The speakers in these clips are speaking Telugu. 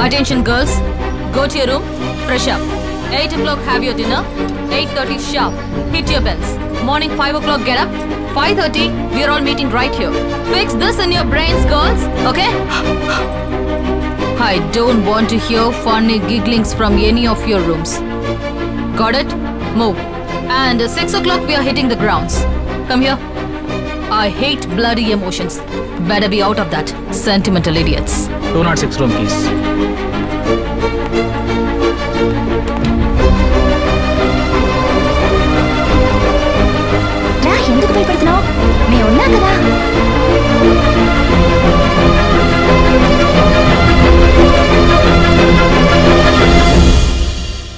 Attention girls, go to your room, fresh up. 8 o'clock have your dinner, 8:30 sharp, hit your bells. Morning 5 o'clock get up, 5:30 we are all meeting right here. Fix this in your brains girls, okay? I don't want to hear funny gigglings from any of your rooms. Got it? Move. And 6 o'clock we are hitting the grounds. Come here. I hate bloody emotions. Better be out of that, sentimental idiots. 206 room keys. రా, ఎందుకు భయపడుతున్నావు? మేము ఉన్నా కదా.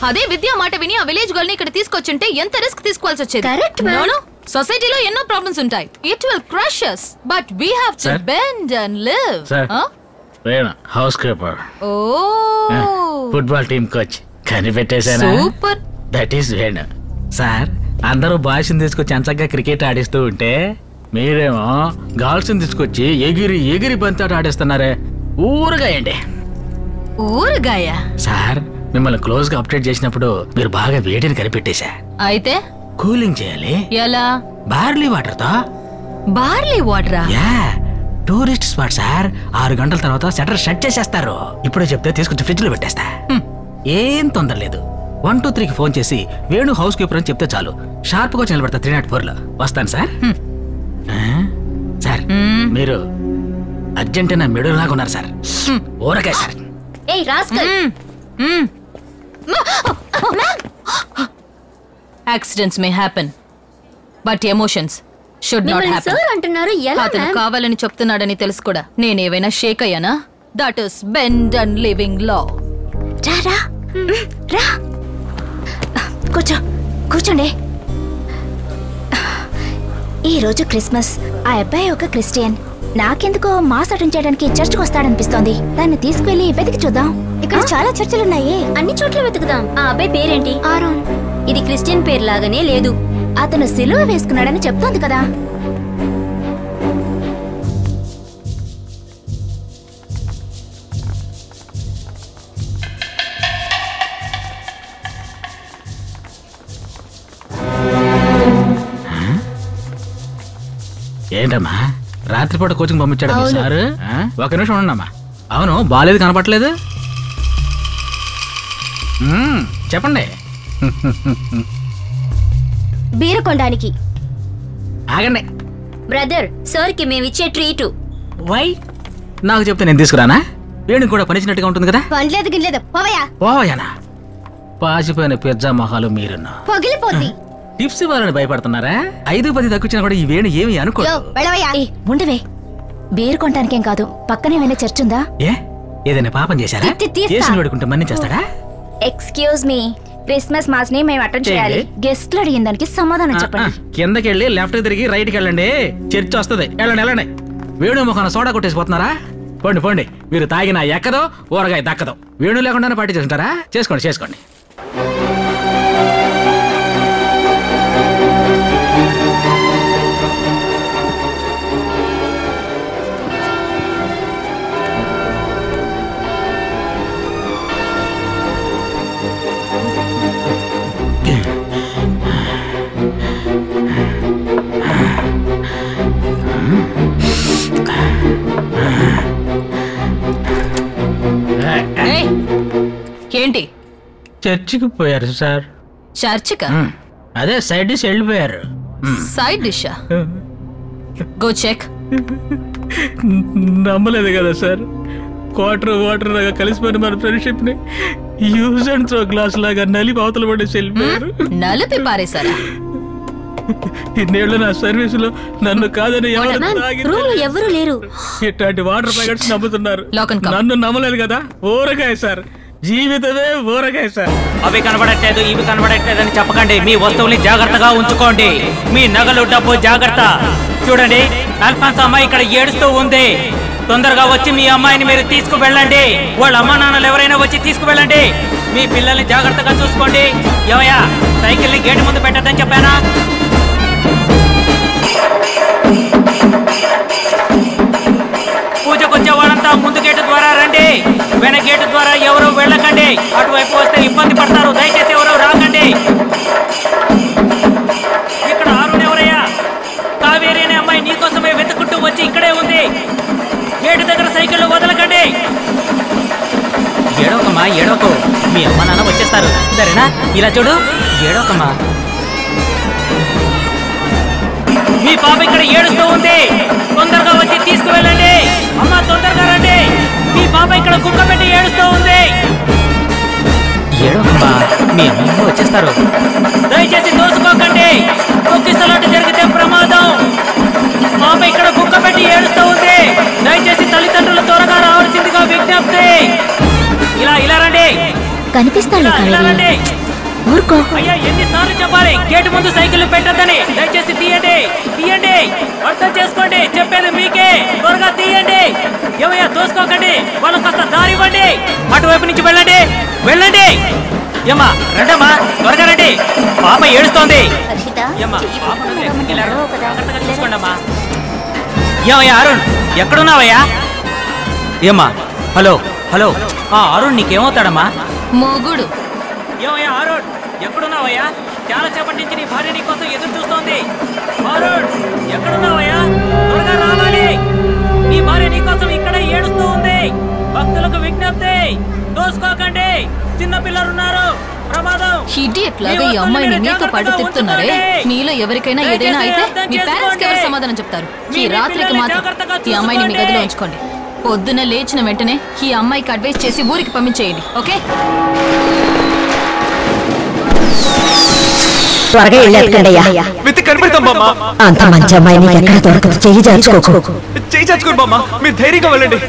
అదే విద్యా మాట విని ఆ విలేజ్ గర్ల్ ని ఇక్కడ తీసుకొచ్చుంటే ఎంత రిస్క్ తీసుకోవాల్సి వచ్చేది. కరెక్ట్ నో సొసైటీలో ఎన్నో ప్రాబ్లమ్స్ ఉంటాయి. It will crush us but we have to bend and live. Vena housekeeper. Oh football team coach కనిపెట్టేశానా? Super. That is Vena. Sir అందరూ బాయ్స్ని తీసుకొచ్చి అంచగా క్రికెట్ ఆడిస్తూ ఉంటే మీరేమో గర్ల్స్ని తీసుకొచ్చి ఎగిరి ఎగిరి బంతాట ఆడిస్తున్నారే. ఊరగాయండి. ఊరగాయ? సార్ మిమ్మల్ని క్లోజ్ గా అప్డేట్ చేసినప్పుడు మీరు బాగా వేడిని కనిపెట్టేశా. అయితే కూలింగ్ చేయాలి. ఎలా? బార్లీ వాటర్ తో. బార్లీ వాటరా? Yeah, tourist spot sir. 6 గంటల తర్వాత షట్టర్ షట్ చేసేస్తారు. ఇప్పుడే చెప్తే తీసుకొచ్చి ఫ్రిడ్జ్ లో పెట్టేస్తా. ఏం తొందర లేదు. 123కి ఫోన్ చేసి వేణు హౌస్ కీపర్ అని చెప్తే చాలు. షార్ప్ గా నిలబడతా 304 లో. వస్తాను సార్. సార్ మీరు అర్జెంటీనా మిడిల్ లాగా ఉన్నారు సార్. ఊరకాయ సార్. ఏయ్ rascal. Accidents may happen, but emotions should not happen. Sir అంటున్నారు ఎలా? అతను కావాలని చెప్తున్నాడని తెలుసు కూడా నేనేమైనా Sheikh అయ్యానా? That is bend and living law. రా రా రా, కూర్చోండి. ఈ రోజు క్రిస్మస్. ఆ అబ్బాయి ఒక క్రిస్టియన్. నాకెందుకో మాస్ అటెండ్ చేయడానికి చర్చ్కి వస్తాడనిపిస్తోంది. దాన్ని తీసుకువెళ్ళి వెతికి చూద్దాం. ఇక్కడ చాలా చర్చిలున్నాయి. అన్ని చోట్ల వెతుకుదాం. ఆ అబ్బాయి పేరేంటి? ఆరోన్. ఇది క్రిస్టియన్ పేరు లాగానే లేదు. అతను సిలువ వేసుకున్నాడని చెప్తోంది కదా. ఏంటమ్మా రాత్రిపూట కోచింగ్ పంపించాడు సార్? ఒక నిమిషం ఉండమ్మా. అవును, బాలేదు కనపట్లేదు. చెప్పండి. బీరు కొనడానికి. ఆగండి బ్రదర్, సార్ కి మేమిచ్చే ట్రీట్. వై? నాకు చెప్తే నేను తీసుకురానా? వేణుకి కూడా పనిచ్చినట్టుగా ఉంటుంది కదా. పనిలేదు గినలేదు, పోవయ్యా. పోవయ్యానా? పాసిపోయిన పిజ్జా మొహాలు మీరున్నా. పగిలిపోద్ది. టిప్స్ ఇవ్వాలని భయపడుతున్నారా? 5-10 తక్కువచ్చినా కూడా ఈ వేణు ఏమి అనుకో. ఉండవే, బీరు కొనడానికేం కాదు. పక్కనే ఏమైనా చర్చ్ ఉందా? ఏదైనా పాపం చేశారా? చేసిన వేడుకుంటే మన్నించేస్తాడా? ఎక్స్క్యూజ్ మీ, క్రిస్మస్ మాస్ ని మేము అటెండ్ చేయాలి. గెస్ట్లు అడిగిన దానికి సమాధానం చెప్పండి. కిందకి వెళ్ళి లెఫ్ట్ తిరిగి రైట్ కి వెళ్ళండి. చర్చ్ వస్తుంది. వెళ్ళండి. వేణు ముఖాన సోడా కొట్టేసిపోతున్నారా? పోండి. మీరు తాగిన ఎక్కదో ఊరగాయ దక్కదో. వేణు లేకుండానే పార్టీ చేసుకుంటారా? చేసుకోండి. ఏంటి? చర్చికి పోయారు సార్. చర్చికా? అదే సైడ్ డిష్ వెళ్ళిపోయారు. సైడ్ డిషా? Go check. నమ్మలేదు కదా సార్. వాటర్ లాగా కలిసిపోయిన మన ఫ్రెండ్షిప్ ని యూజ్ అండ్ త్రో గ్లాస్ లాగా నలిపి అవతల పడేసి వెళ్ళిపోయారు. నలిపి పారేశారా? ఇన్నేళ్ళు నా సర్వీస్ లో నన్ను కాదని ఎవరు లేరు. ఇట్లాంటి వాటర్ ప్యాకెట్స్ నమ్ముతున్నారు. నన్ను నమ్మలేదు కదా. ఊరగాయ సార్, జీవితమే ఊరగాయ సార్. అవి కనబడట్లేదు, ఇవి కనబడట్లేదు అని చెప్పకండి. మీ వస్తువుల్ని జాగ్రత్తగా ఉంచుకోండి. మీ నగలు, డబ్బు జాగ్రత్త. చూడండి, అల్ఫాన్స్ అమ్మాయి ఇక్కడ ఏడుస్తూ ఉంది. తొందరగా వచ్చి మీ అమ్మాయిని మీరు తీసుకువెళ్ళండి. వాళ్ళ అమ్మా నాన్నలు ఎవరైనా వచ్చి తీసుకువెళ్ళండి. మీ పిల్లల్ని జాగ్రత్తగా చూసుకోండి. ఏమయ్యా, సైకిల్ని గేటు ముందు పెట్టద్దని చెప్పానా? పూజకు వచ్చే వాళ్ళంతా ముందు గేటు ద్వారా రండి. వెనక గేటు ద్వారా ఎవరు వెళ్ళకండి. అటువైపు వస్తే ఇబ్బంది పడతారు. దయచేసి ఎవరు రాకండి. ఇక్కడ అరుణ్ ఎవరయ్యా? కావేరి అనే అమ్మాయి నీకోసమే వెతుక్కుంటూ వచ్చి ఇక్కడే ఉంది. గేటు దగ్గర సైకిళ్ళు వదలకండి. ఏడోకమ్మా, ఏడోకు. మీ అమ్మ నాన్న వచ్చేస్తారు, సరేనా? ఇలా చూడు, ఏడోకమ్మా. మీ పాప ఇక్కడ ఏడుస్తూ ఉంది. తొందరగా వచ్చి తీసుకువెళ్ళండి. అమ్మ, తొందరగా రండి. మీ పాప ఇక్కడ కుక్క పెట్టి ఏడుస్తూ ఉంది. ఏడోకమ్మా, మీ అమ్మ వచ్చేస్తారు. దయచేసి దోసుకోకండి. తొక్కిసలాట జరిగితే ప్రమాదం. పాప ఇక్కడ కుక్క పెట్టి ఏడుస్తూ ఉంది. దయచేసి తల్లిదండ్రులు త్వరగా రావాల్సిందిగా విజ్ఞప్తి. ఇలా రండి. కనిపిస్తాడు ఊరుకో. అయ్యా, ఎన్నిసార్లు చెప్పాలి గేటు ముందు సైకిల్ పెట్టద్దని? దయచేసి తీయండి, తీయండి. అర్థం చేసుకోండి, చెప్పేది మీకే. త్వరగా తీయండి. ఏమయ్యా, దోసుకోకండి. వాళ్ళకి కాస్త దారి ఇవ్వండి. అటువైపు నుంచి వెళ్ళండి, వెళ్ళండి. ఏమ్మా, రండమ్మా, త్వరగా రండి. పాప ఏడుస్తోంది. చూసుకోండమ్మా. ఏమయ్యా అరుణ్, ఎక్కడున్నావయ్యా? ఏమ్మా, హలో హలో. అరుణ్ నీకేమవుతాడమ్మా? మొగుడు. ఏమయ్యా అరుణ్, ఎక్కడున్నావయ్యా? చాలా సేపటి నుంచి నీ భార్య నీ కోసం ఎదురు చూస్తోంది. అరుణ్, ఎక్కడున్నావయ్యా? త్వరగా రావాలి. నీ భార్య నీ కోసం ఇక్కడే ఏడుస్తూ ఉంది. భక్తులకు విజ్ఞప్తి, దోసుకోకండి. చిన్న పిల్లలున్నారు, ప్రమాదం. ఇడియట్ లాగా ఈ అమ్మాయిని నీతో పాటు తిప్పుతున్నారే. మీలో ఎవరికైనా ఏదైనా అయితే మీ పేరెంట్స్ కి ఎవరు సమాధానం చెప్తారు? ఈ రాత్రికి మాత్రం ఈ అమ్మాయిని మీ గదిలో ఉంచుకోండి. పొద్దున లేచిన వెంటనే ఈ అమ్మాయికి అడ్వైస్ చేసి ఊరికి పంపించేయండి, ఓకే? త్వరగా వెళ్ళేట్టుకండయ్యా. అంత మంచి అమ్మాయిని ఎక్కడ దొరకదు. చెయ్యి జార్చుకోకు. చెయ్యి చాచుకోండి బామ్మ, మీరు ధైర్యంగా వెళ్ళండి.